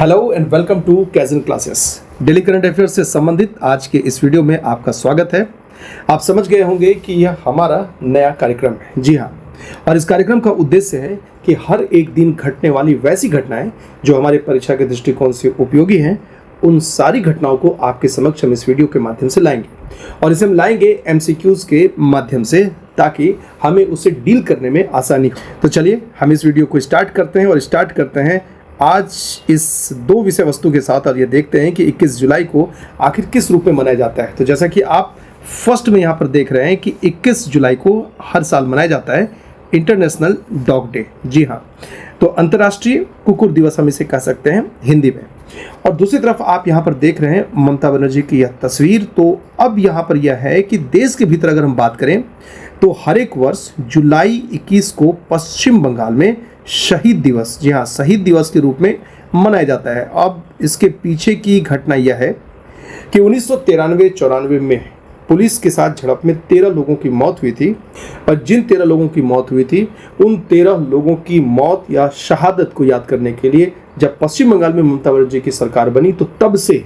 Hello and welcome to Kaizen classes. Daily current affairs से संबंधित आज के इस वीडियो में आपका स्वागत है। आप समझ गए होंगे कि यह हमारा नया कार्यक्रम है। जी हाँ, और इस कार्यक्रम का उद्देश्य है कि हर एक दिन घटने वाली वैसी घटनाएं जो हमारे परीक्षा के दृष्टिकोण से उपयोगी हैं, उन सारी घटनाओं को आपके समक्ष हम इस वीडियो के माध्यम से लाएंगे। और इसे हम लाएंगे MCQs के माध्यम से, ताकि हमें उसे डील करने में आसानी हो। तो चलिए हम इस वीडियो को स्टार्ट करते हैं और स्टार्ट करते हैं आज इस दो विषय वस्तु के साथ। और ये देखते हैं कि 21 जुलाई को आखिर किस रूप में मनाया जाता है। तो जैसा कि आप फर्स्ट में यहाँ पर देख रहे हैं कि 21 जुलाई को हर साल मनाया जाता है इंटरनेशनल डॉग डे। जी हाँ, तो अंतर्राष्ट्रीय कुकुर दिवस हम इसे कह सकते हैं हिंदी में। और दूसरी तरफ आप यहाँ पर देख रहे हैं ममता बनर्जी की यह तस्वीर। तो अब यहाँ पर यह है कि देश के भीतर अगर हम बात करें तो हर एक वर्ष जुलाई 21 को पश्चिम बंगाल में शहीद दिवस, जी हाँ, शहीद दिवस के रूप में मनाया जाता है। अब इसके पीछे की घटना यह है कि 1993-94 में पुलिस के साथ झड़प में 13 लोगों की मौत हुई थी। और जिन 13 लोगों की मौत हुई थी, उन 13 लोगों की मौत या शहादत को याद करने के लिए जब पश्चिम बंगाल में ममता बनर्जी की सरकार बनी, तो तब से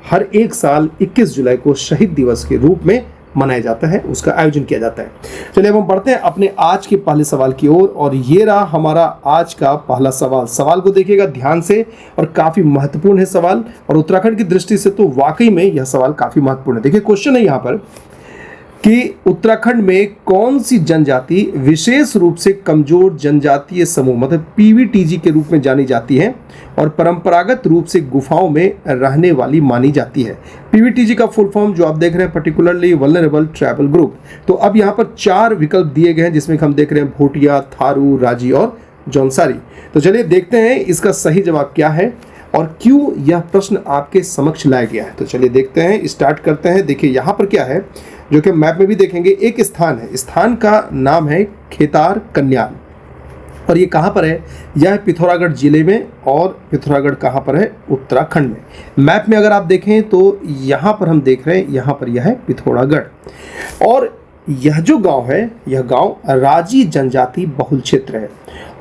हर एक साल 21 जुलाई को शहीद दिवस के रूप में मनाया जाता है, उसका आयोजन किया जाता है। चलिए अब हम बढ़ते हैं अपने आज के पहले सवाल की ओर। और ये रहा हमारा आज का पहला सवाल। सवाल को देखिएगा ध्यान से, और काफ़ी महत्वपूर्ण है सवाल। और उत्तराखंड की दृष्टि से तो वाकई में यह सवाल काफ़ी महत्वपूर्ण है। देखिए क्वेश्चन है यहाँ पर कि उत्तराखंड में कौन सी जनजाति विशेष रूप से कमजोर जनजातीय समूह मतलब PVTG के रूप में जानी जाती है और परंपरागत रूप से गुफाओं में रहने वाली मानी जाती है। PVTG का फुल फॉर्म जो आप देख रहे हैं पर्टिकुलरली वल्नरेबल ट्राइबल ग्रुप। तो अब यहाँ पर 4 विकल्प दिए गए हैं, जिसमें हम देख रहे हैं भोटिया, थारू, राजी और जौनसारी। तो चलिए देखते हैं इसका सही जवाब क्या है और क्यों यह प्रश्न आपके समक्ष लाया गया है। तो चलिए देखते हैं, स्टार्ट करते हैं। देखिए यहाँ पर क्या है, जो कि मैप में भी देखेंगे, एक स्थान है, स्थान का नाम है खेतार कन्याल। और ये कहाँ पर है? यह पिथौरागढ़ जिले में। और पिथौरागढ़ कहाँ पर है? उत्तराखंड में। मैप में अगर आप देखें तो यहाँ पर हम देख रहे हैं, यहाँ पर यह है पिथौरागढ़। और यह जो गांव है, यह गांव राजी जनजाति बहुल क्षेत्र है।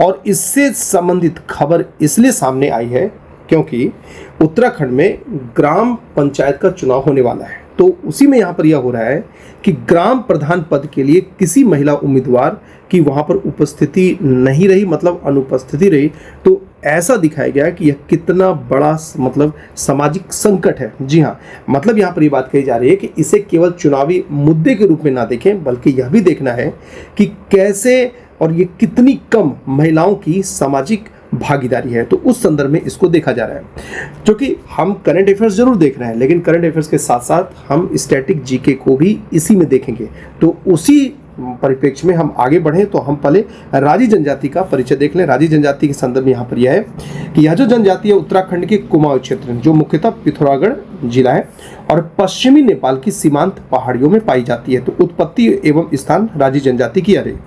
और इससे संबंधित खबर इसलिए सामने आई है क्योंकि उत्तराखंड में ग्राम पंचायत का चुनाव होने वाला है। तो उसी में यहाँ पर यह हो रहा है कि ग्राम प्रधान पद के लिए किसी महिला उम्मीदवार की वहाँ पर उपस्थिति नहीं रही, मतलब अनुपस्थिति रही। तो ऐसा दिखाया गया कि यह कितना बड़ा मतलब सामाजिक संकट है। जी हाँ, मतलब यहाँ पर ये बात कही जा रही है कि इसे केवल चुनावी मुद्दे के रूप में ना देखें, बल्कि यह भी देखना है कि कैसे और ये कितनी कम महिलाओं की सामाजिक भागीदारी है। तो उस संदर्भ में इसको देखा जा रहा है। क्योंकि हम करंट अफेयर्स जरूर देख रहे हैं, लेकिन करंट अफेयर्स के साथ साथ हम स्टैटिक जीके को भी इसी में देखेंगे। तो उसी परिप्रेक्ष्य में हम आगे बढ़ें तो हम पहले राजी जनजाति का परिचय देख लें। राजी जनजाति के संदर्भ में यहाँ पर यह है कि यह जो जनजाति है उत्तराखंड के कुमाऊं क्षेत्र में, जो मुख्यतः पिथौरागढ़ जिला है और पश्चिमी नेपाल की सीमांत पहाड़ियों में पाई जाती है। तो उत्पत्ति एवं स्थान राजी जनजाति की है।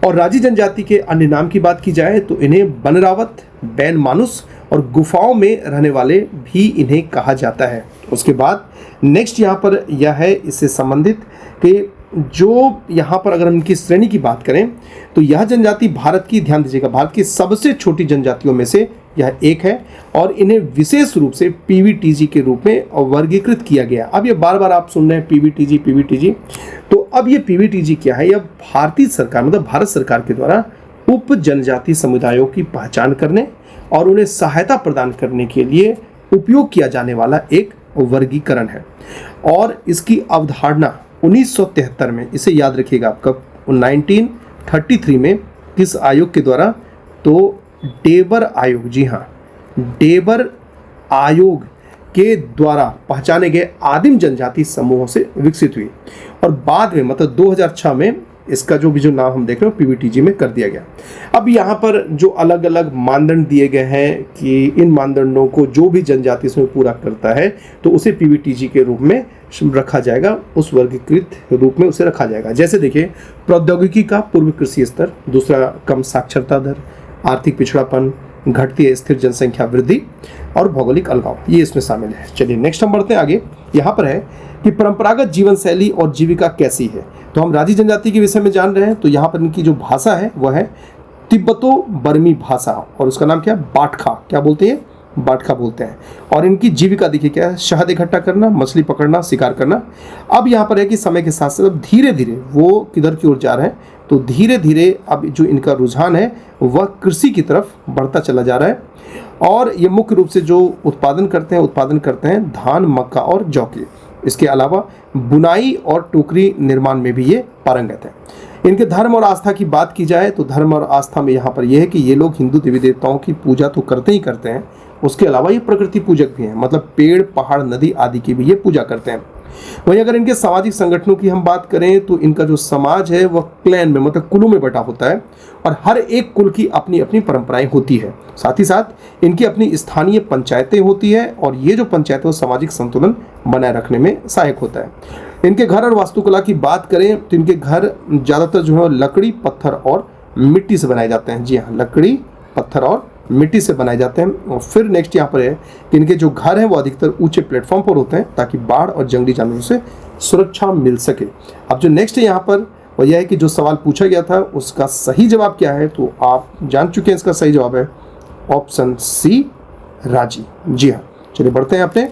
और राजी जनजाति के अन्य नाम की बात की जाए तो इन्हें बनरावत, बैन मानुस और गुफाओं में रहने वाले भी इन्हें कहा जाता है। उसके बाद नेक्स्ट यहाँ पर यह है इससे संबंधित कि जो यहाँ पर अगर हम इनकी श्रेणी की बात करें तो यह जनजाति भारत की, ध्यान दीजिएगा, भारत की सबसे छोटी जनजातियों में से यह एक है। और इन्हें विशेष रूप से PVTG के रूप में वर्गीकृत किया गया। अब ये बार बार आप सुन रहे हैं PVTG। तो अब ये PVTG क्या है? यह भारतीय सरकार मतलब भारत सरकार के द्वारा उप जनजाति समुदायों की पहचान करने और उन्हें सहायता प्रदान करने के लिए उपयोग किया जाने वाला एक वर्गीकरण है। और इसकी अवधारणा 1973 में, इसे याद रखिएगा आपका, 1933 में किस आयोग के द्वारा? तो डेबर आयोग, जी हाँ, डेबर आयोग के द्वारा पहचाने गए आदिम जनजाति समूहों से विकसित हुई। और बाद में मतलब 2006 में इसका जो नाम हम देख रहे हो PVTG में कर दिया गया। अब यहाँ पर जो अलग अलग मानदंड दिए गए हैं कि इन मानदंडों को जो भी जनजाति इसमें पूरा करता है तो उसे PVTG के रूप में रखा जाएगा, उस वर्गीकृत रूप में उसे रखा जाएगा। जैसे देखिए, प्रौद्योगिकी का पूर्व कृषि स्तर, दूसरा कम साक्षरता दर, आर्थिक पिछड़ापन, घटती स्थिर जनसंख्या वृद्धि और भौगोलिक अलगाव, ये इसमें शामिल है। चलिए नेक्स्ट हम बढ़ते हैं आगे। यहाँ पर है कि परंपरागत जीवन शैली और जीविका कैसी है। तो हम राजी जनजाति के विषय में जान रहे हैं। तो यहाँ पर इनकी जो भाषा है वह है तिब्बतो बर्मी भाषा, और उसका नाम क्या है? बाटखा। क्या बोलते हैं? बाटखा बोलते हैं। और इनकी जीविका देखिए क्या है, शहद इकट्ठा करना, मछली पकड़ना, शिकार करना। अब यहाँ पर है कि समय के साथ साथ अब धीरे धीरे वो किधर की ओर जा रहे हैं, तो धीरे धीरे अब जो इनका रुझान है वह कृषि की तरफ बढ़ता चला जा रहा है। और ये मुख्य रूप से जो उत्पादन करते हैं धान, मक्का और जौ के। इसके अलावा बुनाई और टोकरी निर्माण में भी ये पारंगत है। इनके धर्म और आस्था की बात की जाए तो धर्म और आस्था में यहाँ पर यह है कि ये लोग हिंदू देवी देवताओं की पूजा तो करते ही करते हैं, उसके अलावा ये प्रकृति पूजक भी हैं, मतलब पेड़, पहाड़, नदी आदि की भी ये पूजा करते हैं। वहीं अगर इनके सामाजिक संगठनों की हम बात करें तो इनका जो समाज है वह क्लैन में, मतलब कुलों में बटा होता है और हर एक कुल की अपनी अपनी परंपराएं होती है। साथ ही साथ इनकी अपनी स्थानीय पंचायतें होती है और ये जो पंचायतें वो सामाजिक संतुलन बनाए रखने में सहायक होता है। इनके घर और वास्तुकला की बात करें तो इनके घर ज़्यादातर जो है लकड़ी, पत्थर और मिट्टी से बनाए जाते हैं। जी हाँ, लकड़ी, पत्थर और मिट्टी से बनाए जाते हैं। और फिर नेक्स्ट यहाँ पर है कि इनके जो घर हैं वो अधिकतर ऊंचे प्लेटफॉर्म पर होते हैं ताकि बाढ़ और जंगली जानवरों से सुरक्षा मिल सके। अब जो नेक्स्ट है यहाँ पर वह यह है कि जो सवाल पूछा गया था उसका सही जवाब क्या है, तो आप जान चुके हैं। इसका सही जवाब है ऑप्शन सी, राजी। जी हाँ, चलिए बढ़ते हैं अपने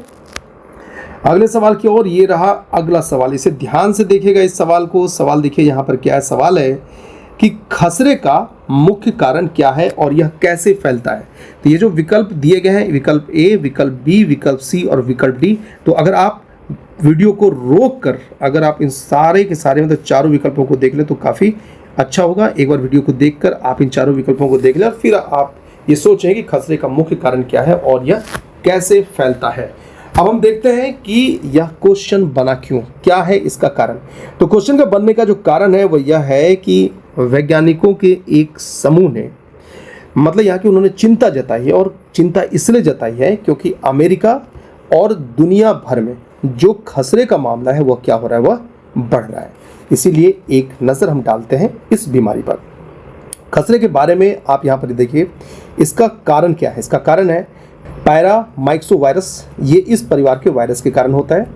अगले सवाल की ओर। ये रहा अगला सवाल, इसे ध्यान से देखिएगा इस सवाल को। सवाल देखिए यहाँ पर क्या है, सवाल है कि खसरे का मुख्य कारण क्या है और यह कैसे फैलता है। तो ये जो विकल्प दिए गए हैं, विकल्प ए, विकल्प बी, विकल्प सी और विकल्प डी, तो अगर आप वीडियो को रोक कर अगर आप इन सारे के सारे मतलब चारों विकल्पों को देख लें तो काफ़ी अच्छा होगा। एक बार वीडियो को देखकर आप इन चारों विकल्पों को देख लें और फिर आप ये सोचें कि खसरे का मुख्य कारण क्या है और यह कैसे फैलता है। अब हम देखते हैं कि यह क्वेश्चन बना क्यों, क्या है इसका कारण। तो क्वेश्चन का बनने का जो कारण है वह यह है कि वैज्ञानिकों के एक समूह ने, मतलब यहाँ की उन्होंने चिंता जताई है और चिंता इसलिए जताई है क्योंकि अमेरिका और दुनिया भर में जो खसरे का मामला है वह क्या हो रहा है, वह बढ़ रहा है। इसीलिए एक नज़र हम डालते हैं इस बीमारी पर। खसरे के बारे में आप यहाँ पर देखिए, इसका कारण क्या है। इसका कारण है पैरामाइक्सोवायरस। ये इस परिवार के वायरस के कारण होता है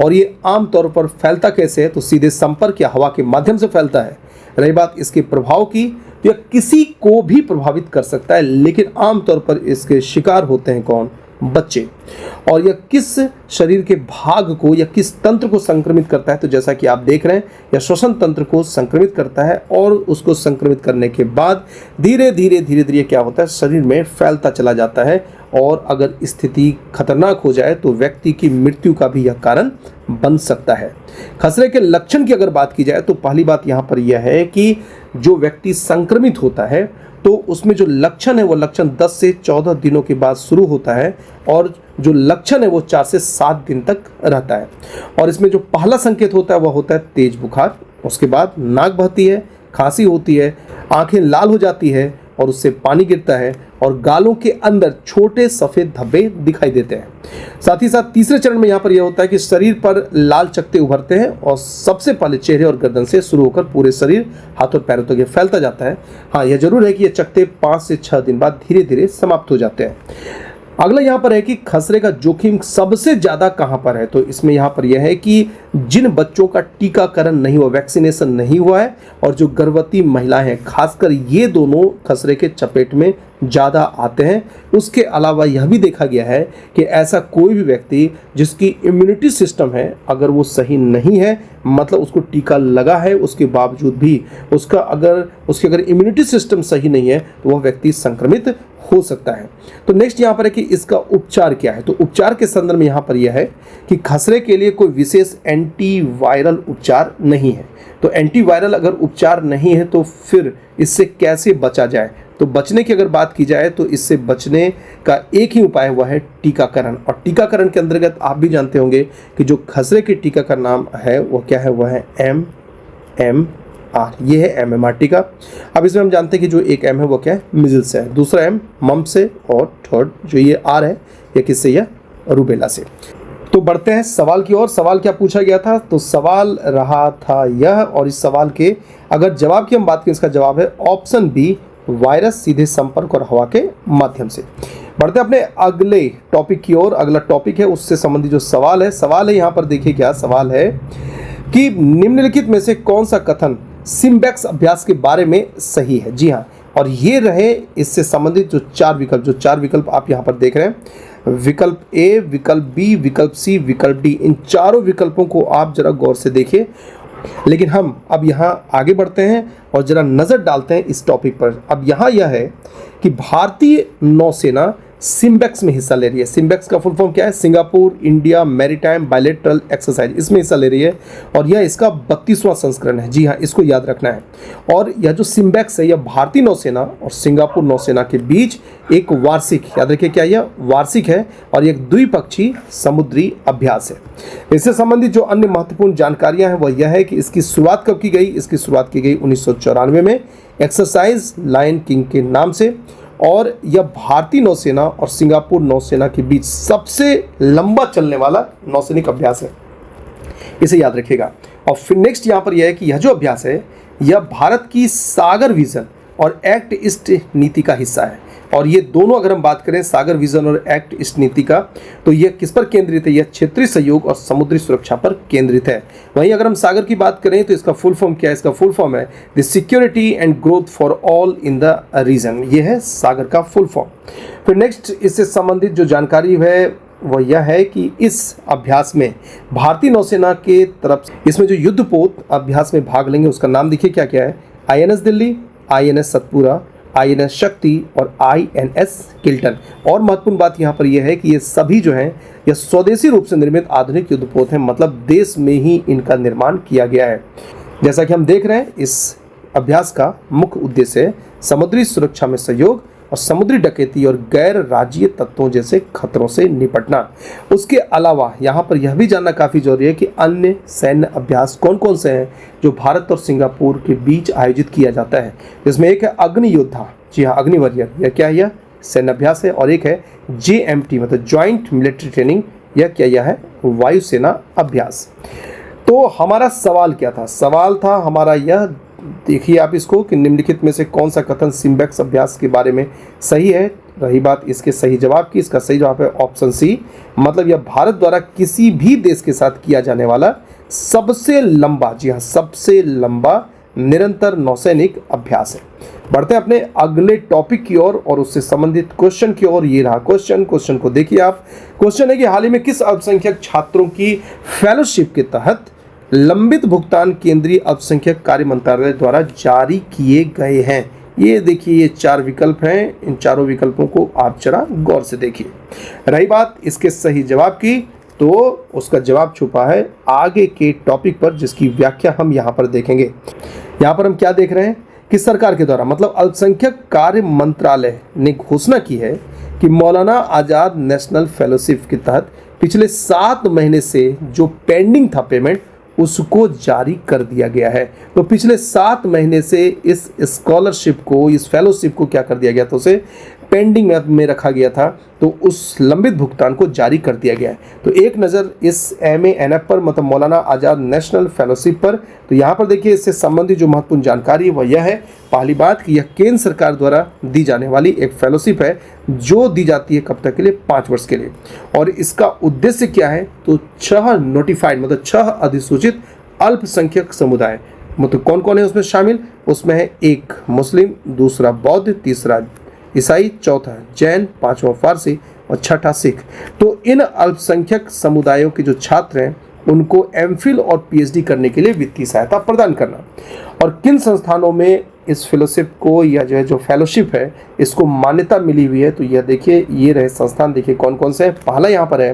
और ये आमतौर पर फैलता कैसे है, तो सीधे संपर्क या हवा के माध्यम से फैलता है। रही बात इसके प्रभाव की, तो यह किसी को भी प्रभावित कर सकता है, लेकिन आमतौर पर इसके शिकार होते हैं कौन, बच्चे। और यह किस शरीर के भाग को या किस तंत्र को संक्रमित करता है, तो जैसा कि आप देख रहे हैं यह श्वसन तंत्र को संक्रमित करता है और उसको संक्रमित करने के बाद धीरे धीरे क्या होता है, शरीर में फैलता चला जाता है और अगर स्थिति खतरनाक हो जाए तो व्यक्ति की मृत्यु का भी यह कारण बन सकता है। खसरे के लक्षण की अगर बात की जाए तो पहली बात यहाँ पर यह है कि जो व्यक्ति संक्रमित होता है तो उसमें जो लक्षण है वो लक्षण 10 से 14 दिनों के बाद शुरू होता है और जो लक्षण है वो 4 से 7 दिन तक रहता है। और इसमें जो पहला संकेत होता है वह होता है तेज बुखार, उसके बाद नाक बहती है, खांसी होती है, आंखें लाल हो जाती है और उससे पानी गिरता है और गालों के अंदर छोटे सफ़ेद धब्बे दिखाई देते हैं। साथ ही साथ तीसरे चरण में यहाँ पर यह होता है कि शरीर पर लाल चकत्ते उभरते हैं और सबसे पहले चेहरे और गर्दन से शुरू होकर पूरे शरीर, हाथ और पैरों तक ये फैलता जाता है। हाँ, यह जरूर है कि ये चकत्ते 5 से 6 दिन बाद धीरे धीरे समाप्त हो जाते हैं। अगला यहाँ पर है कि खसरे का जोखिम सबसे ज़्यादा कहाँ पर है, तो इसमें यहाँ पर यह है कि जिन बच्चों का टीकाकरण नहीं हुआ, वैक्सीनेशन नहीं हुआ है और जो गर्भवती महिलाएं हैं, खासकर ये दोनों खसरे के चपेट में ज़्यादा आते हैं। उसके अलावा यह भी देखा गया है कि ऐसा कोई भी व्यक्ति जिसकी इम्यूनिटी सिस्टम है अगर वो सही नहीं है, मतलब उसको टीका लगा है उसके बावजूद भी उसकी अगर इम्यूनिटी सिस्टम सही नहीं है तो वह व्यक्ति संक्रमित हो सकता है। तो नेक्स्ट यहाँ पर है कि इसका उपचार क्या है। तो उपचार के संदर्भ में यहाँ पर यह है कि खसरे के लिए कोई विशेष एंटीवायरल उपचार नहीं है। तो एंटीवायरल अगर उपचार नहीं है तो फिर इससे कैसे बचा जाए, तो बचने की अगर बात की जाए तो इससे बचने का एक ही उपाय हुआ है टीकाकरण। और टीकाकरण के अंतर्गत आप भी जानते होंगे कि जो खसरे के टीका का नाम है वो क्या है, वह है MMR। ये है MMR टीका। अब इसमें हम जानते हैं कि जो एक M है वो क्या है, मिज़ल्स है, दूसरा M मम्प्स से और थर्ड जो ये R है ये किससे, या रूबेला से। तो बढ़ते हैं सवाल की ओर। सवाल क्या पूछा गया था, तो सवाल रहा था यह, और इस सवाल के अगर जवाब की हम बात करें, इसका जवाब है ऑप्शन बी, वायरस सीधे संपर्क और हवा के माध्यम से। बढ़ते हैं अपने अगले टॉपिक की ओर। अगला टॉपिक है उससे संबंधित जो सवाल है यहाँ पर देखिए क्या सवाल है कि निम्नलिखित में से कौन सा कथन सिम्बैक्स अभ्यास के बारे में सही है। जी हाँ, और ये रहे इससे संबंधित जो चार विकल्प आप यहाँ पर देख रहे हैं, विकल्प ए, विकल्प बी, विकल्प सी, विकल्प डी। इन चारों विकल्पों को आप जरा गौर से देखिए। लेकिन हम अब यहाँ आगे बढ़ते हैं और जरा नज़र डालते हैं इस टॉपिक पर। अब यहाँ यह है कि भारतीय नौसेना सिम्बेक्स में हिस्सा ले रही है। सिम्बेक्स का फुल फॉर्म क्या है? Singapore India maritime bilateral exercise, इसमें हिस्सा ले रही है और यह इसका 32वां संस्करण है। जी हाँ, इसको याद रखना है। और यह जो सिम्बेक्स है यह भारतीय नौसेना और सिंगापुर नौसेना के बीच एक वार्षिक, याद रखिए क्या यह वार्षिक है, और एक द्विपक्षीय समुद्री अभ्यास है। इससे संबंधित जो अन्य महत्वपूर्ण जानकारियां हैं वह यह है कि इसकी शुरुआत कब की गई? इसकी शुरुआत की गई 1994 में एक्सरसाइज लायन किंग के नाम से, और यह भारतीय नौसेना और सिंगापुर नौसेना के बीच सबसे लंबा चलने वाला नौसैनिक अभ्यास है। इसे याद रखिएगा। और फिर नेक्स्ट यहाँ पर यह है कि यह जो अभ्यास है यह भारत की सागर विजन और एक्ट ईस्ट नीति का हिस्सा है। और ये दोनों अगर हम बात करें सागर विजन और एक्ट ईस्ट नीति का, तो यह किस पर केंद्रित है? यह क्षेत्रीय सहयोग और समुद्री सुरक्षा पर केंद्रित है। वहीं अगर हम सागर की बात करें तो इसका फुल फॉर्म क्या है? इसका फुल फॉर्म है the security and growth for all in the region. यह है सागर का फुल फॉर्म। फिर नेक्स्ट इससे संबंधित जो जानकारी है वह यह है कि इस अभ्यास में भारतीय नौसेना के तरफ इसमें जो युद्धपोत अभ्यास में भाग लेंगे उसका नाम देखिए क्या क्या है? INS Delhi, INS Satpura, INS शक्ति और INS किल्टन। और महत्वपूर्ण बात यहाँ पर यह है कि ये सभी जो हैं यह स्वदेशी रूप से निर्मित आधुनिक युद्धपोत हैं, मतलब देश में ही इनका निर्माण किया गया है। जैसा कि हम देख रहे हैं इस अभ्यास का मुख्य उद्देश्य है समुद्री सुरक्षा में सहयोग और समुद्री डकैती और गैर राज्यीय तत्वों जैसे खतरों से निपटना। उसके अलावा यहाँ पर यह भी जानना काफ़ी जरूरी है कि अन्य सैन्य अभ्यास कौन कौन से हैं जो भारत और सिंगापुर के बीच आयोजित किया जाता है। जिसमें एक है अग्नि योद्धा, जी हाँ अग्नि वॉरियर, यह क्या है? यह सैन्य अभ्यास है। और एक है JMT मतलब ज्वाइंट मिलिट्री ट्रेनिंग, यह क्या? यह है वायुसेना अभ्यास। तो हमारा सवाल क्या था? सवाल था हमारा यह, देखिए आप इसको, कि निम्नलिखित में से कौन सा कथन सिम्बेक्स अभ्यास के बारे में सही है? रही बात इसके सही जवाब की, इसका सही जवाब है ऑप्शन सी, मतलब यह भारत द्वारा किसी भी देश के साथ किया जाने वाला सबसे लंबा, जी हाँ सबसे लंबा निरंतर नौसैनिक अभ्यास है। बढ़ते हैं अपने अगले टॉपिक की ओर और उससे संबंधित क्वेश्चन की ओर। ये रहा क्वेश्चन को देखिए आप। क्वेश्चन है कि हाल ही में किस अल्पसंख्यक छात्रों की फेलोशिप के तहत लंबित भुगतान केंद्रीय अल्पसंख्यक कार्य मंत्रालय द्वारा जारी किए गए हैं? ये देखिए ये 4 विकल्प हैं, इन चारों विकल्पों को आप जरा गौर से देखिए। रही बात इसके सही जवाब की, तो उसका जवाब छुपा है आगे के टॉपिक पर, जिसकी व्याख्या हम यहाँ पर देखेंगे। यहाँ पर हम क्या देख रहे हैं कि सरकार के द्वारा मतलब अल्पसंख्यक कार्य मंत्रालय ने घोषणा की है कि मौलाना आज़ाद नेशनल फेलोशिप के तहत पिछले 7 महीने से जो पेंडिंग था पेमेंट, उसको जारी कर दिया गया है। तो पिछले 7 महीने से इस स्कॉलरशिप को, इस फेलोशिप को क्या कर दिया गया था? उसे पेंडिंग में रखा गया था, तो उस लंबित भुगतान को जारी कर दिया गया है। तो एक नज़र इस MANF पर मतलब मौलाना आज़ाद नेशनल फेलोशिप पर। तो यहाँ पर देखिए इससे संबंधित जो महत्वपूर्ण जानकारी है वह यह है, पहली बात कि यह केंद्र सरकार द्वारा दी जाने वाली एक फेलोशिप है जो दी जाती है कब तक के लिए? 5 वर्ष के लिए। और इसका उद्देश्य क्या है? तो 6 नोटिफाइड मतलब 6 अधिसूचित अल्पसंख्यक समुदाय, मतलब कौन कौन है उसमें शामिल? उसमें है 1 मुस्लिम, दूसरा बौद्ध, तीसरा ईसाई, चौथा जैन, 5वां फारसी और 6ठा सिख। तो इन अल्पसंख्यक समुदायों के जो छात्र हैं उनको MPhil और PhD करने के लिए वित्तीय सहायता प्रदान करना। और किन संस्थानों में इस फेलोशिप को या जो फेलोशिप है इसको मान्यता मिली हुई है? तो यह देखिए ये रहे संस्थान, देखिए कौन कौन से हैं। पहला यहाँ पर है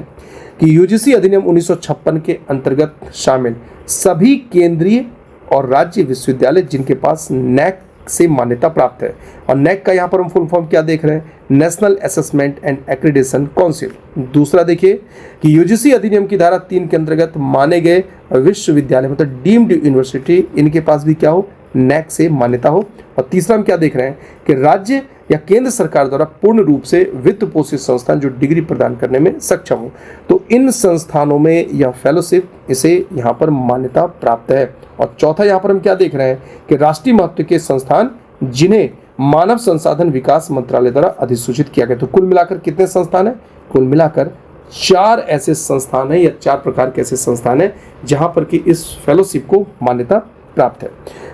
कि UGC अधिनियम 1956 के अंतर्गत शामिल सभी केंद्रीय और राज्य विश्वविद्यालय जिनके पास NAC से मान्यता प्राप्त है। और NAC का यहाँ पर हम फुल फॉर्म क्या देख रहे हैं? National assessment and accreditation council. दूसरा देखिए कि UGC अधिनियम की धारा 3 के अंतर्गत माने गए विश्वविद्यालय मतलब डीम्ड यूनिवर्सिटी, इनके पास भी क्या हो? NAC से मान्यता हो। और तीसरा हम क्या देख रहे हैं कि राज्य या केंद्र सरकार द्वारा पूर्ण रूप से वित्त पोषित संस्थान जो डिग्री प्रदान करने में सक्षम हो। तो इन संस्थानों में यह फेलोशिप इसे यहाँ पर मान्यता प्राप्त है। और चौथा यहाँ पर हम क्या देख रहे हैं कि राष्ट्रीय महत्व के संस्थान जिन्हें मानव संसाधन विकास मंत्रालय द्वारा अधिसूचित किया गया। तो कुल मिलाकर कितने संस्थान हैं? कुल मिलाकर 4 ऐसे संस्थान हैं या 4 प्रकार के ऐसे संस्थान हैं जहाँ पर कि इस फेलोशिप को मान्यता प्राप्त है।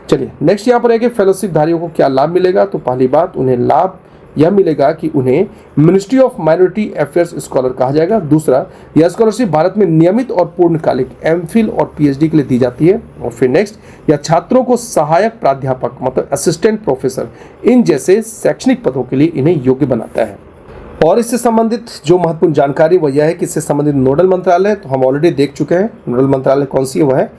चलिए नेक्स्ट यहाँ पर है कि फेलोशिप धारियों को क्या लाभ मिलेगा। तो पहली बात, उन्हें लाभ यह मिलेगा कि उन्हें ministry of minority affairs scholar कहा जाएगा। दूसरा, यह स्कॉलरशिप भारत में नियमित और पूर्णकालिक एमफिल और पीएचडी के लिए दी जाती है। और फिर नेक्स्ट, यह छात्रों को सहायक प्राध्यापक मतलब असिस्टेंट प्रोफेसर इन जैसे शैक्षणिक पदों के लिए इन्हें योग्य बनाता है। और इससे संबंधित जो महत्वपूर्ण जानकारी वह यह है कि इससे संबंधित नोडल मंत्रालय तो हम ऑलरेडी देख चुके हैं। नोडल मंत्रालय कौन सी है, वह है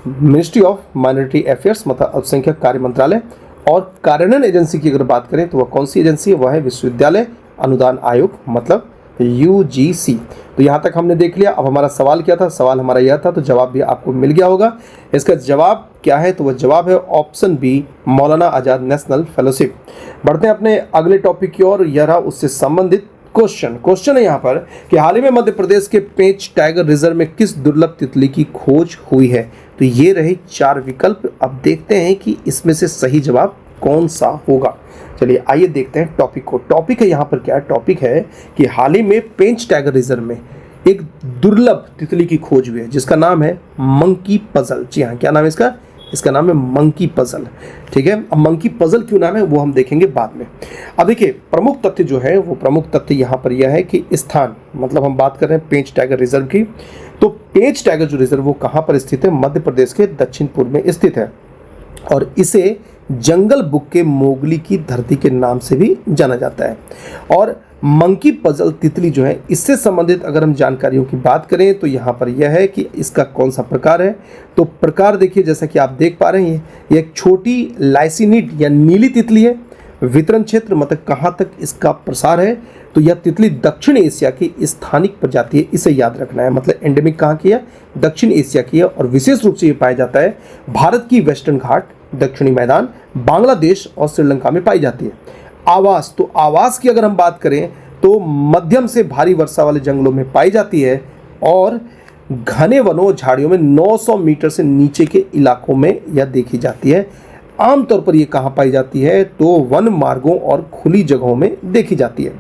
मिनिस्ट्री ऑफ माइनॉरिटी अफेयर्स मतलब अल्पसंख्यक कार्य मंत्रालय। और कार्यान्वयन एजेंसी की अगर बात करें तो वह कौन सी एजेंसी है, वह है विश्वविद्यालय अनुदान आयोग मतलब यूजीसी। तो यहाँ तक हमने देख लिया। अब हमारा सवाल क्या था, सवाल हमारा यह था, तो जवाब भी आपको मिल गया होगा। इसका जवाब क्या है, तो वह जवाब है ऑप्शन बी, मौलाना आज़ाद नेशनल फेलोशिप। बढ़ते हैं अपने अगले टॉपिक की ओर। यह रहा उससे संबंधित क्वेश्चन है यहाँ पर कि हाल ही में मध्य प्रदेश के पेंच टाइगर रिजर्व में किस दुर्लभ तितली की खोज हुई है। तो ये रहे 4 विकल्प। अब देखते हैं कि इसमें से सही जवाब कौन सा होगा। चलिए आइए देखते हैं टॉपिक को। टॉपिक है यहाँ पर क्या है, टॉपिक है कि हाल ही में पेंच टाइगर रिजर्व में एक दुर्लभ तितली की खोज हुई है जिसका नाम है मंकी पजल। जी हाँ, क्या नाम है इसका, इसका नाम है मंकी पजल। ठीक है, अब मंकी पजल क्यों नाम है वो हम देखेंगे बाद में। अब देखिए प्रमुख तथ्य जो है, वो प्रमुख तथ्य यहाँ पर यह है कि स्थान मतलब हम बात कर रहे हैं पेंच टाइगर रिजर्व की। तो पेंच टाइगर जो रिजर्व वो कहाँ पर स्थित है, मध्य प्रदेश के दक्षिण पूर्व में स्थित है। और इसे जंगल बुक के मोगली की धरती के नाम से भी जाना जाता है। और मंकी पजल तितली जो है, इससे संबंधित अगर हम जानकारियों की बात करें तो यहाँ पर यह है कि इसका कौन सा प्रकार है। तो प्रकार देखिए, जैसा कि आप देख पा रहे हैं, ये एक छोटी लाइसिनिड या नीली तितली है। वितरण क्षेत्र मतलब कहाँ तक इसका प्रसार है, तो यह तितली दक्षिण एशिया की स्थानिक प्रजाति है, इसे याद रखना है। मतलब एंडेमिक कहाँ की है, दक्षिण एशिया की है। और विशेष रूप से ये पाया जाता है भारत की वेस्टर्न घाट, दक्षिणी मैदान, बांग्लादेश और श्रीलंका में पाई जाती है। आवास, तो आवास की अगर हम बात करें तो मध्यम से भारी वर्षा वाले जंगलों में पाई जाती है और घने वनों झाड़ियों में 900 मीटर से नीचे के इलाकों में यह देखी जाती है। आमतौर पर ये कहाँ पाई जाती है, तो वन मार्गों और खुली जगहों में देखी जाती है।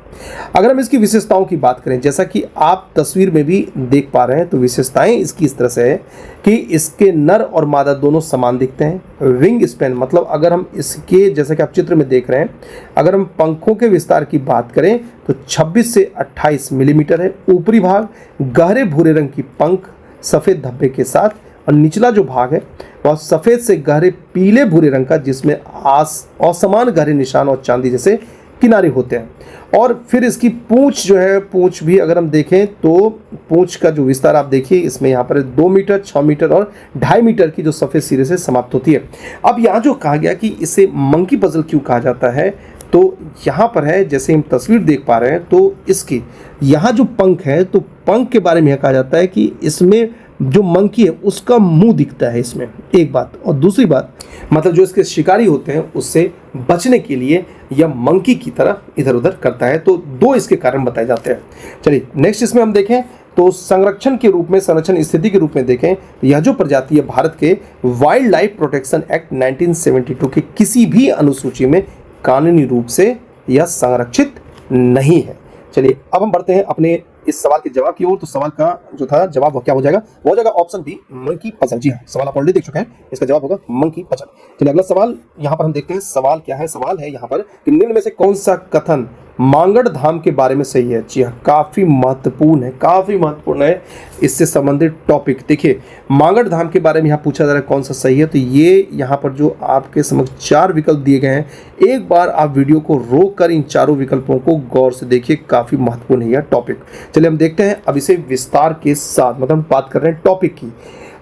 अगर हम इसकी विशेषताओं की बात करें, जैसा कि आप तस्वीर में भी देख पा रहे हैं, तो विशेषताएं इसकी इस तरह से है कि इसके नर और मादा दोनों समान दिखते हैं। विंग स्पैन मतलब अगर हम इसके, जैसा कि आप चित्र में देख रहे हैं, अगर हम पंखों के विस्तार की बात करें तो 26 से 28 मिलीमीटर है। ऊपरी भाग गहरे भूरे रंग की पंख सफ़ेद धब्बे के साथ, और निचला जो भाग है वह सफ़ेद से गहरे पीले भूरे रंग का, जिसमें असमान गहरे निशान और चांदी जैसे किनारे होते हैं। और फिर इसकी पूंछ जो है, पूंछ भी अगर हम देखें तो पूंछ का जो विस्तार आप देखिए, इसमें यहाँ पर 2 मीटर, 6 मीटर और 2.5 मीटर की जो सफ़ेद सिरे से समाप्त होती है। अब यहाँ जो कहा गया कि इसे मंकी पजल क्यों कहा जाता है, तो यहाँ पर है, जैसे हम तस्वीर देख पा रहे हैं, तो इसकी यहाँ जो पंख है, तो पंख के बारे में यह कहा जाता है कि इसमें जो मंकी है उसका मुंह दिखता है इसमें, एक बात। और दूसरी बात मतलब जो इसके शिकारी होते हैं उससे बचने के लिए यह मंकी की तरह इधर उधर करता है। तो 2 इसके कारण बताए जाते हैं। चलिए नेक्स्ट इसमें हम देखें तो संरक्षण के रूप में, संरक्षण स्थिति के रूप में देखें तो यह जो प्रजाति है भारत के वाइल्ड लाइफ प्रोटेक्शन एक्ट 1972 के किसी भी अनुसूची में कानूनी रूप से यह संरक्षित नहीं है। चलिए अब हम बढ़ते हैं अपने इस सवाल के जवाब की ओर। तो सवाल का जो था जवाब वो क्या हो जाएगा, वो हो जाएगा ऑप्शन बी, मंकी पजल। जी हाँ, सवाल आप ऑलरेडी देख चुके हैं, इसका जवाब होगा मंकी पजल। चलिए अगला सवाल यहाँ पर हम देखते हैं। सवाल क्या है, सवाल है यहाँ पर कि निम्न में से कौन सा कथन मांगड़ धाम के बारे में सही है। जी हाँ, काफ़ी महत्वपूर्ण है, काफ़ी महत्वपूर्ण है इससे संबंधित टॉपिक। देखिए मांगड़ धाम के बारे में यहाँ पूछा जा रहा है कौन सा सही है। तो ये यहाँ पर जो आपके समक्ष 4 विकल्प दिए गए हैं, एक बार आप वीडियो को रोक कर इन चारों विकल्पों को गौर से देखिए, काफ़ी महत्वपूर्ण है यह टॉपिक। चलिए हम देखते हैं अब इसे विस्तार के साथ, मतलब हम बात कर रहे हैं टॉपिक की।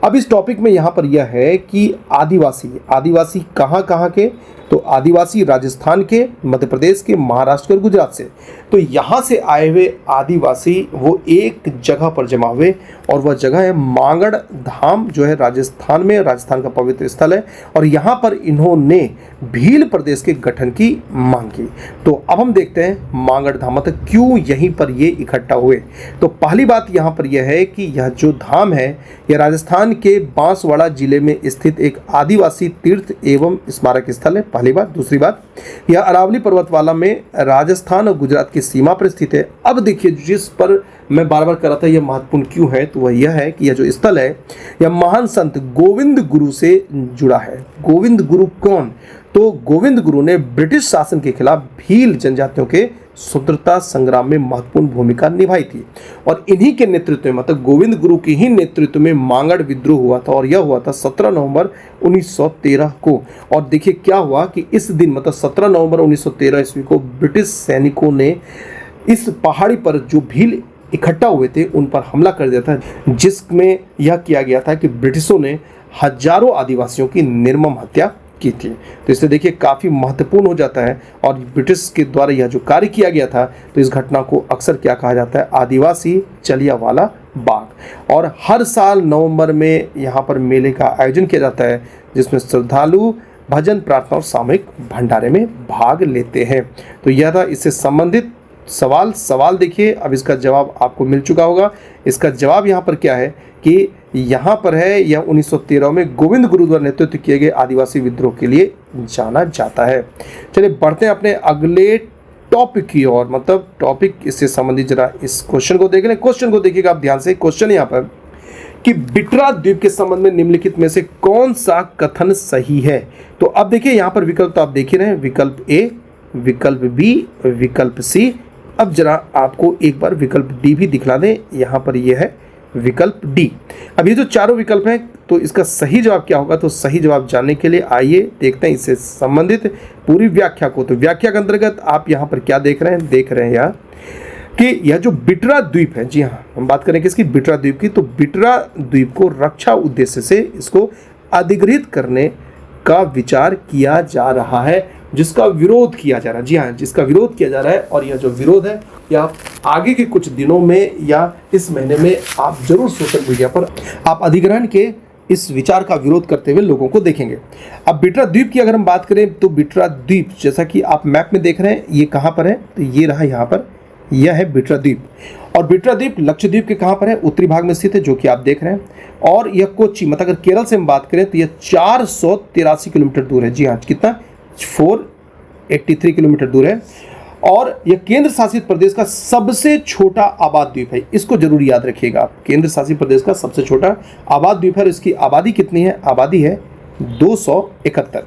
अब इस टॉपिक में यहाँ पर यह है कि आदिवासी कहाँ कहाँ के, तो आदिवासी राजस्थान के, मध्य प्रदेश के, महाराष्ट्र और गुजरात से। तो यहाँ से आए हुए आदिवासी वो एक जगह पर जमा हुए और वह जगह है मांगड़ धाम, जो है राजस्थान में, राजस्थान का पवित्र स्थल है। और यहाँ पर इन्होंने भील प्रदेश के गठन की मांग की। तो अब हम देखते हैं मांगड़ धाम मतलब क्यों यहीं पर ये इकट्ठा हुए। तो पहली बात यहाँ पर यह है कि यह जो धाम है यह राजस्थान के बांसवाड़ा जिले में स्थित एक आदिवासी तीर्थ एवं स्मारक स्थल है। पहली बात। दूसरी बात, यह अरावली पर्वतमाला में राजस्थान और गुजरात की सीमा पर स्थित है। अब देखिए, जिस पर मैं बार बार कर रहा था यह महत्वपूर्ण क्यों है, तो वह यह है कि यह जो स्थल है यह महान संत गोविंद गुरु से जुड़ा है। गोविंद गुरु कौन? तो गोविंद गुरु ने ब्रिटिश शासन के खिलाफ भील जनजातियों के स्वतंत्रता संग्राम में महत्वपूर्ण भूमिका निभाई थी और इन्हीं के नेतृत्व में, मतलब गोविंद गुरु के ही नेतृत्व में मांगड़ विद्रोह हुआ था और यह हुआ था 17 नवंबर 1913 को। और देखिए क्या हुआ कि इस दिन, मतलब 17 नवंबर 1913 ईस्वी को ब्रिटिश सैनिकों ने इस पहाड़ी पर जो भील इकट्ठा हुए थे उन पर हमला कर दिया था, जिसमें यह किया गया था कि ब्रिटिशों ने हजारों आदिवासियों की निर्मम हत्या की थी। तो इससे देखिए काफ़ी महत्वपूर्ण हो जाता है और ब्रिटिश के द्वारा यह जो कार्य किया गया था, तो इस घटना को अक्सर क्या कहा जाता है, आदिवासी जलियांवाला बाग। और हर साल नवंबर में यहाँ पर मेले का आयोजन किया जाता है, जिसमें श्रद्धालु भजन, प्रार्थना और सामूहिक भंडारे में भाग लेते हैं। तो यह था इससे संबंधित सवाल देखिए, अब इसका जवाब आपको मिल चुका होगा। इसका जवाब यहाँ पर क्या है कि यहाँ पर है, यह 1913 में गोविंद गुरु द्वारा नेतृत्व किए गए आदिवासी विद्रोह के लिए जाना जाता है। चलिए बढ़ते हैं अपने अगले टॉपिक की ओर, मतलब टॉपिक इससे संबंधित जरा इस क्वेश्चन को देख लें। क्वेश्चन को देखिएगा आप ध्यान से। क्वेश्चन यहाँ पर कि बिटरा द्वीप के संबंध में निम्नलिखित में से कौन सा कथन सही है? तो अब देखिए यहाँ पर विकल्प तो आप देख ही रहे हैं, विकल्प ए, विकल्प बी, विकल्प सी। अब जरा आपको एक बार विकल्प डी भी दिखला दें। यहाँ पर यह है विकल्प डी। अब ये जो चारों विकल्प हैं, तो इसका सही जवाब क्या होगा? तो सही जवाब जानने के लिए आइए देखते हैं इससे संबंधित पूरी व्याख्या को। तो व्याख्या के अंतर्गत आप यहाँ पर क्या देख रहे हैं? देख रहे हैं यहाँ कि यह जो बिटरा द्वीप है, जी हाँ, हम बात करें किसकी? बिटरा द्वीप की। तो बिटरा द्वीप को रक्षा उद्देश्य से इसको अधिग्रहित करने का विचार किया जा रहा है, जिसका विरोध किया जा रहा है। जी हाँ, जिसका विरोध किया जा रहा है। और यह जो विरोध है या आगे के कुछ दिनों में या इस महीने में आप जरूर सोशल मीडिया पर आप अधिग्रहण के इस विचार का विरोध करते हुए लोगों को देखेंगे। अब बिटरा द्वीप की अगर हम बात करें, तो बिटरा द्वीप जैसा कि आप मैप में देख रहे हैं, ये कहाँ पर है? तो ये रहा यहाँ पर, यह है बिटरा द्वीप। और बिटरा द्वीप लक्षद्वीप के कहाँ पर है? उत्तरी भाग में स्थित है, जो कि आप देख रहे हैं। और यह कोच्चि, मतलब अगर केरल से हम बात करें तो यह 483 किलोमीटर दूर है। जी हाँ, कितना? 483 किलोमीटर दूर है। और यह केंद्र शासित प्रदेश का सबसे छोटा आबाद द्वीप है। इसको जरूर याद रखिएगा आप, केंद्र शासित प्रदेश का सबसे छोटा आबाद द्वीप है। इसकी आबादी कितनी है? आबादी है 271।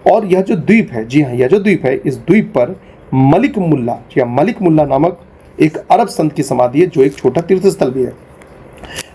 और यह जो द्वीप है, जी हाँ, यह जो द्वीप है, इस द्वीप पर मलिक मुल्ला, जी हाँ, मलिक मुल्ला नामक एक अरब संत की समाधि है, जो एक छोटा तीर्थ स्थल भी है।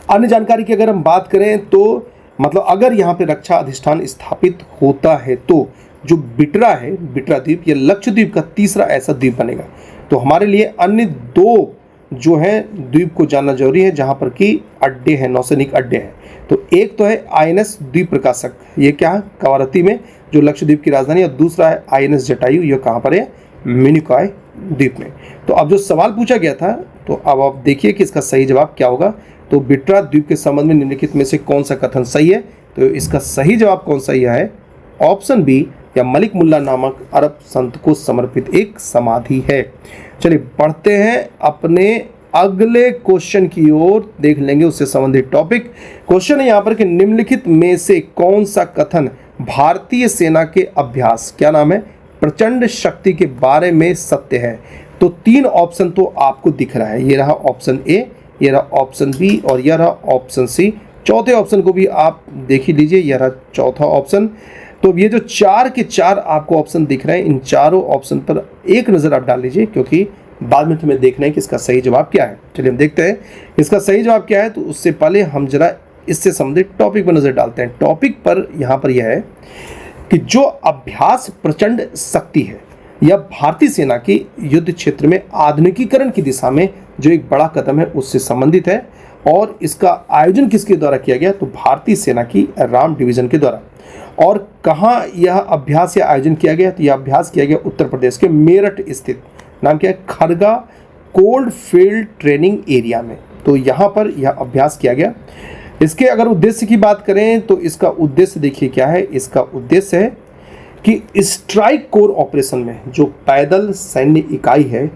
अन्य जानकारी की अगर हम बात करें तो मतलब अगर यहाँ पे रक्षा अधिष्ठान स्थापित होता है तो जो बिटरा है, बिटरा द्वीप, यह लक्षद्वीप का तीसरा ऐसा द्वीप बनेगा। तो हमारे लिए अन्य दो जो है द्वीप को जानना जरूरी है, जहाँ पर कि अड्डे हैं, नौसैनिक अड्डे हैं। तो एक तो है INS द्वीप प्रकाशक, ये क्या है? कवारत्ती में, जो लक्षद्वीप की राजधानी है। और दूसरा है INS जटायु, यह कहाँ पर है? मिनिकॉय द्वीप में। तो अब जो सवाल पूछा गया था, तो अब आप देखिए कि इसका सही जवाब क्या होगा। तो बिटरा द्वीप के संबंध में निम्नलिखित में से कौन सा कथन सही है? तो इसका सही जवाब कौन सा है? ऑप्शन बी, या मलिक मुल्ला नामक अरब संत को समर्पित एक समाधि है। चलिए बढ़ते हैं अपने अगले क्वेश्चन की ओर, देख लेंगे उससे संबंधित टॉपिक। क्वेश्चन है यहाँ पर कि निम्नलिखित में से कौन सा कथन भारतीय सेना के अभ्यास, क्या नाम है, प्रचंड शक्ति के बारे में सत्य है? तो तीन ऑप्शन तो आपको दिख रहा है, ये रहा ऑप्शन ए, ये रहा ऑप्शन बी और यह रहा ऑप्शन सी। चौथे ऑप्शन को भी आप देख ही लीजिए, यह रहा चौथा ऑप्शन। तो ये जो चार के चार आपको ऑप्शन दिख रहे हैं, इन चारों ऑप्शन पर एक नज़र आप डाल लीजिए, क्योंकि बाद में तुम्हें देखना है कि इसका सही जवाब क्या है। चलिए हम देखते हैं इसका सही जवाब क्या है। तो उससे पहले हम जरा इससे संबंधित टॉपिक पर नज़र डालते हैं। टॉपिक पर यहाँ पर यह है कि जो अभ्यास प्रचंड शक्ति है, यह भारतीय सेना की युद्ध क्षेत्र में आधुनिकीकरण की दिशा में जो एक बड़ा कदम है उससे संबंधित है। और इसका आयोजन किसके द्वारा किया गया? तो भारतीय सेना की राम डिवीजन के द्वारा। और कहाँ यह अभ्यास या आयोजन किया गया? तो यह अभ्यास किया गया उत्तर प्रदेश के मेरठ स्थित, नाम क्या है, Kharga cold field training area में। तो यहाँ पर यह अभ्यास किया गया। इसके अगर उद्देश्य की बात करें तो इसका उद्देश्य देखिए क्या है। इसका उद्देश्य है कि स्ट्राइक कोर ऑपरेशन में जो पैदल सैन्य इकाई है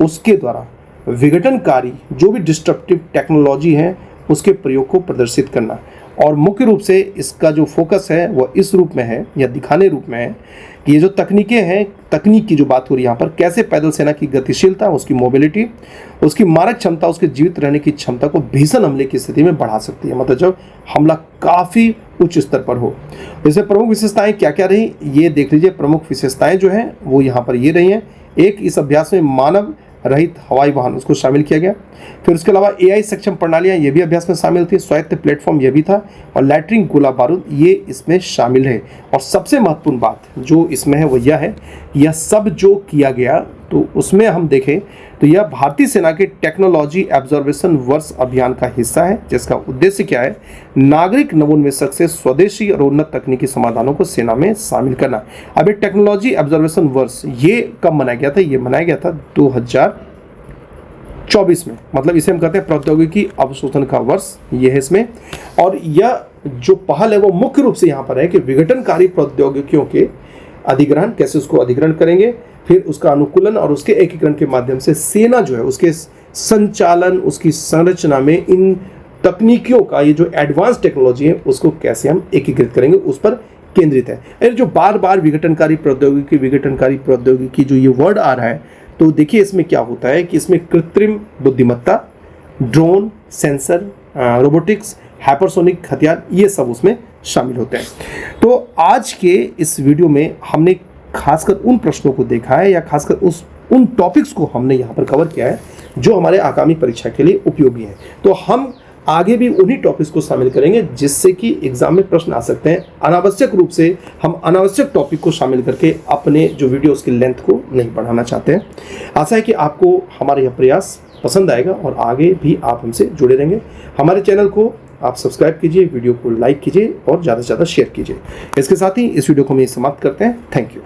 उसके द्वारा विघटनकारी जो भी डिस्ट्रक्टिव टेक्नोलॉजी है उसके प्रयोग को प्रदर्शित करना। और मुख्य रूप से इसका जो फोकस है वह इस रूप में है या दिखाने रूप में है कि ये जो तकनीकें हैं, तकनीक की जो बात हो रही है यहाँ पर, कैसे पैदल सेना की गतिशीलता, उसकी मोबिलिटी, उसकी मारक क्षमता, उसके जीवित रहने की क्षमता को भीषण हमले की स्थिति में बढ़ा सकती है, मतलब जब हमला काफ़ी उच्च स्तर पर हो। इसमें प्रमुख विशेषताएं क्या क्या रही ये देख लीजिए। प्रमुख विशेषताएं जो हैं वो यहाँ पर ये रही हैं। एक, इस अभ्यास में मानव रहित हवाई वाहन उसको शामिल किया गया। फिर उसके अलावा AI सक्षम प्रणालियां ये भी अभ्यास में शामिल थी। स्वायत्त प्लेटफॉर्म ये भी था, और लैटरिंग गोला बारूद ये इसमें शामिल है। और सबसे महत्वपूर्ण बात जो इसमें है वो यह है, यह सब जो किया गया तो उसमें हम देखें तो यह भारतीय सेना के टेक्नोलॉजी ऑब्जर्वेशन वर्ष अभियान का हिस्सा है, जिसका उद्देश्य क्या है, नागरिक नवोन्वेषक से स्वदेशी और उन्नत तकनीकी समाधानों को सेना में शामिल करना। अब ये टेक्नोलॉजी ऑब्जर्वेशन वर्ष ये कब मनाया गया था? ये मनाया गया था 2024 में, मतलब इसे हम कहते हैं प्रौद्योगिकी अवशोषण का वर्ष ये है इसमें। और यह जो पहल है वो मुख्य रूप से यहाँ पर है कि विघटनकारी प्रौद्योगिकियों के अधिग्रहण, कैसे उसको अधिग्रहण करेंगे, फिर उसका अनुकूलन और उसके एकीकरण के माध्यम से सेना जो है उसके संचालन, उसकी संरचना में इन तकनीकियों का, ये जो एडवांस टेक्नोलॉजी है उसको कैसे हम एकीकृत करेंगे, उस पर केंद्रित है। अरे जो बार बार विघटनकारी प्रौद्योगिकी जो ये वर्ड आ रहा है, तो देखिए इसमें क्या होता है कि इसमें कृत्रिम बुद्धिमत्ता, ड्रोन, सेंसर, रोबोटिक्स, हाइपरसोनिक हथियार ये सब उसमें शामिल होते हैं। तो आज के इस वीडियो में हमने खासकर उन प्रश्नों को देखा है, या खासकर उन टॉपिक्स को हमने यहाँ पर कवर किया है जो हमारे आगामी परीक्षा के लिए उपयोगी है। तो हम आगे भी उन्हीं टॉपिक्स को शामिल करेंगे जिससे कि एग्जाम में प्रश्न आ सकते हैं। अनावश्यक रूप से हम अनावश्यक टॉपिक को शामिल करके अपने जो वीडियो उसकी लेंथ को नहीं बढ़ाना चाहते हैं। आशा है कि आपको हमारा यह प्रयास पसंद आएगा और आगे भी आप हमसे जुड़े रहेंगे। हमारे चैनल को आप सब्सक्राइब कीजिए, वीडियो को लाइक कीजिए और ज़्यादा से ज़्यादा शेयर कीजिए। इसके साथ ही इस वीडियो को हम समाप्त करते हैं। Thank you.